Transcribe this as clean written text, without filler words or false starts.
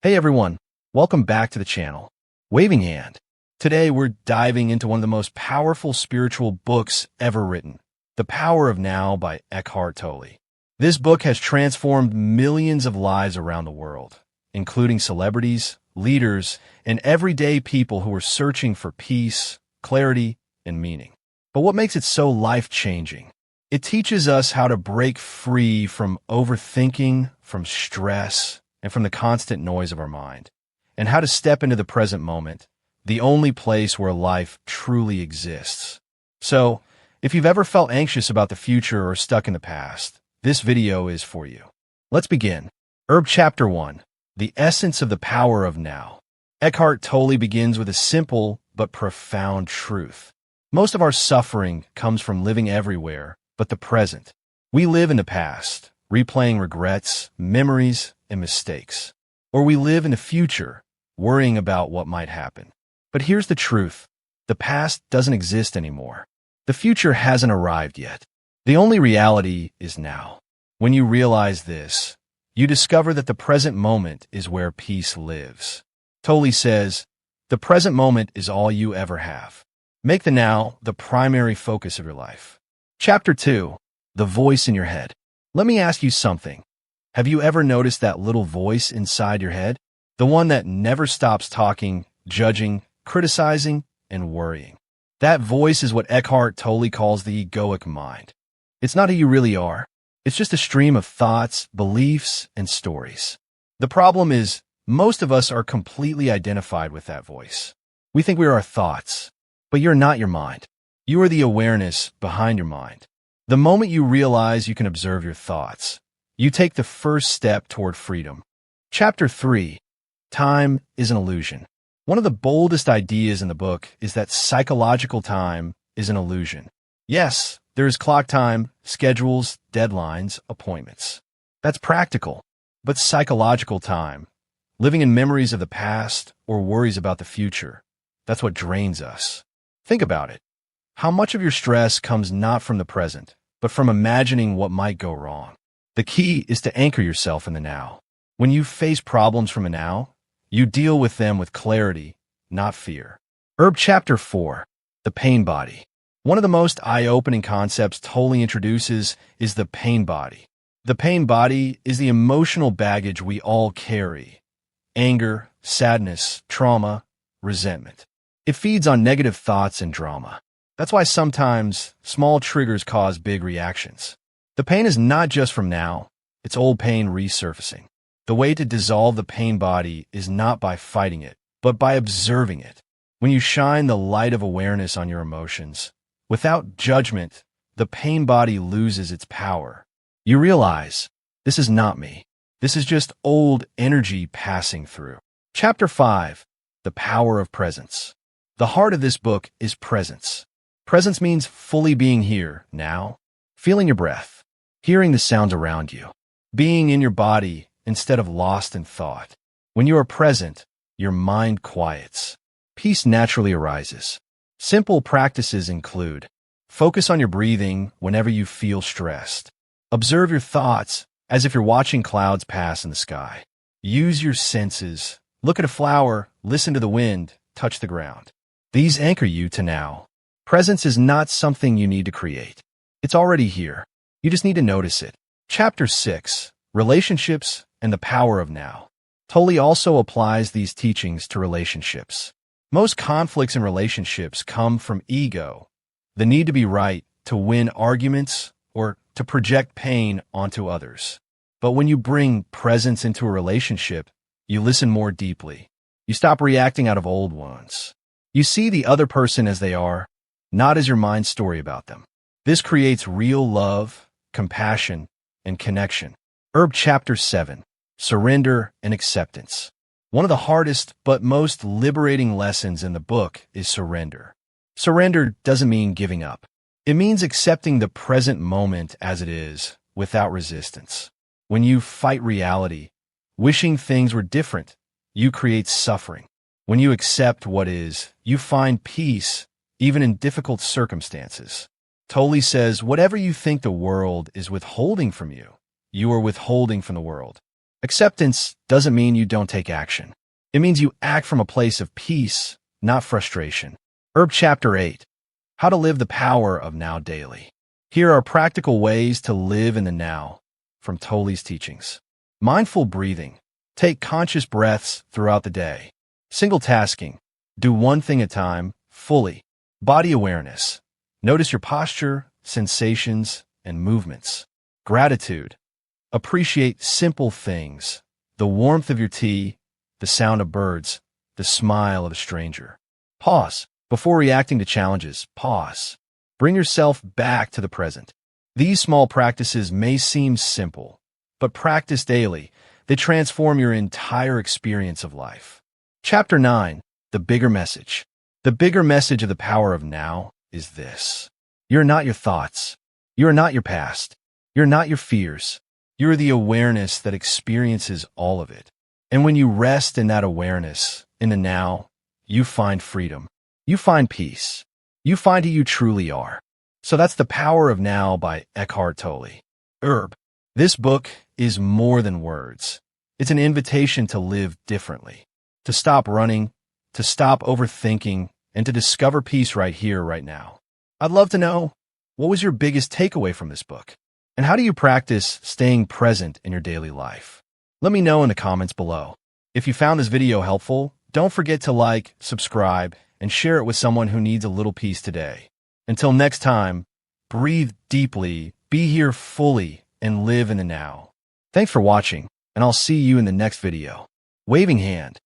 Hey everyone, welcome back to the channel. Waving Hand. Today we're diving into one of the most powerful spiritual books ever written, The Power of Now by Eckhart Tolle. This book has transformed millions of lives around the world, including celebrities, leaders, and everyday people who are searching for peace, clarity, and meaning. But what makes it so life-changing? It teaches us how to break free from overthinking, from stress, and from the constant noise of our mind, and how to step into the present moment, the only place where life truly exists. So, if you've ever felt anxious about the future or stuck in the past, this video is for you. Let's begin. Chapter 1. The Essence of the Power of Now. Eckhart Tolle begins with a simple but profound truth. Most of our suffering comes from living everywhere but the present. We live in the past, replaying regrets, memories, and mistakes. Or we live in the future, worrying about what might happen. But here's the truth. The past doesn't exist anymore. The future hasn't arrived yet. The only reality is now. When you realize this, you discover that the present moment is where peace lives. Tolle says, the present moment is all you ever have. Make the now the primary focus of your life. Chapter 2. The Voice in Your Head. Let me ask you something. Have you ever noticed that little voice inside your head? The one that never stops talking, judging, criticizing, and worrying. That voice is what Eckhart Tolle calls the egoic mind. It's not who you really are. It's just a stream of thoughts, beliefs, and stories. The problem is, most of us are completely identified with that voice. We think we are our thoughts, but you're not your mind. You are the awareness behind your mind. The moment you realize you can observe your thoughts, you take the first step toward freedom. Chapter 3. Time is an illusion. One of the boldest ideas in the book is that psychological time is an illusion. Yes, there is clock time, schedules, deadlines, appointments. That's practical. But psychological time, living in memories of the past or worries about the future, that's what drains us. Think about it. How much of your stress comes not from the present, but from imagining what might go wrong? The key is to anchor yourself in the now. When you face problems from the now, you deal with them with clarity, not fear. Chapter 4. The Pain Body. One of the most eye-opening concepts Tolle introduces is the pain body. The pain body is the emotional baggage we all carry. Anger, sadness, trauma, resentment. It feeds on negative thoughts and drama. That's why sometimes small triggers cause big reactions. The pain is not just from now, it's old pain resurfacing. The way to dissolve the pain body is not by fighting it, but by observing it. When you shine the light of awareness on your emotions, without judgment, the pain body loses its power. You realize, this is not me. This is just old energy passing through. Chapter 5. The Power of Presence. The heart of this book is presence. Presence means fully being here, now, feeling your breath, hearing the sounds around you, being in your body instead of lost in thought. When you are present, your mind quiets. Peace naturally arises. Simple practices include: focus on your breathing whenever you feel stressed. Observe your thoughts as if you're watching clouds pass in the sky. Use your senses. Look at a flower, listen to the wind, touch the ground. These anchor you to now. Presence is not something you need to create. It's already here. You just need to notice it. Chapter 6. Relationships and the Power of Now. Tolle also applies these teachings to relationships. Most conflicts in relationships come from ego, the need to be right, to win arguments, or to project pain onto others. But when you bring presence into a relationship, you listen more deeply. You stop reacting out of old wounds. You see the other person as they are, not as your mind's story about them. This creates real love, compassion, and connection. Chapter 7. Surrender and Acceptance. One of the hardest but most liberating lessons in the book is surrender. Surrender doesn't mean giving up. It means accepting the present moment as it is, without resistance. When you fight reality, wishing things were different, you create suffering. When you accept what is, you find peace, even in difficult circumstances. Tolle says, whatever you think the world is withholding from you, you are withholding from the world. Acceptance doesn't mean you don't take action. It means you act from a place of peace, not frustration. Chapter 8. How to live the power of now daily. Here are practical ways to live in the now from Tolle's teachings. Mindful breathing. Take conscious breaths throughout the day. Single tasking. Do one thing at a time, fully. Body awareness. Notice your posture, sensations, and movements. Gratitude. Appreciate simple things. The warmth of your tea, the sound of birds, the smile of a stranger. Pause. Before reacting to challenges, pause. Bring yourself back to the present. These small practices may seem simple, but practiced daily, they transform your entire experience of life. Chapter 9. The bigger message. The bigger message of the power of now is this. You're not your thoughts. You're not your past. You're not your fears. You're the awareness that experiences all of it. And when you rest in that awareness, in the now, you find freedom. You find peace. You find who you truly are. So that's The Power of Now by Eckhart Tolle. This book is more than words. It's an invitation to live differently, to stop running, to stop overthinking, and to discover peace right here, right now. I'd love to know, what was your biggest takeaway from this book? And how do you practice staying present in your daily life? Let me know in the comments below. If you found this video helpful, don't forget to like, subscribe, and share it with someone who needs a little peace today. Until next time, breathe deeply, be here fully, and live in the now. Thanks for watching, and I'll see you in the next video. Waving hand.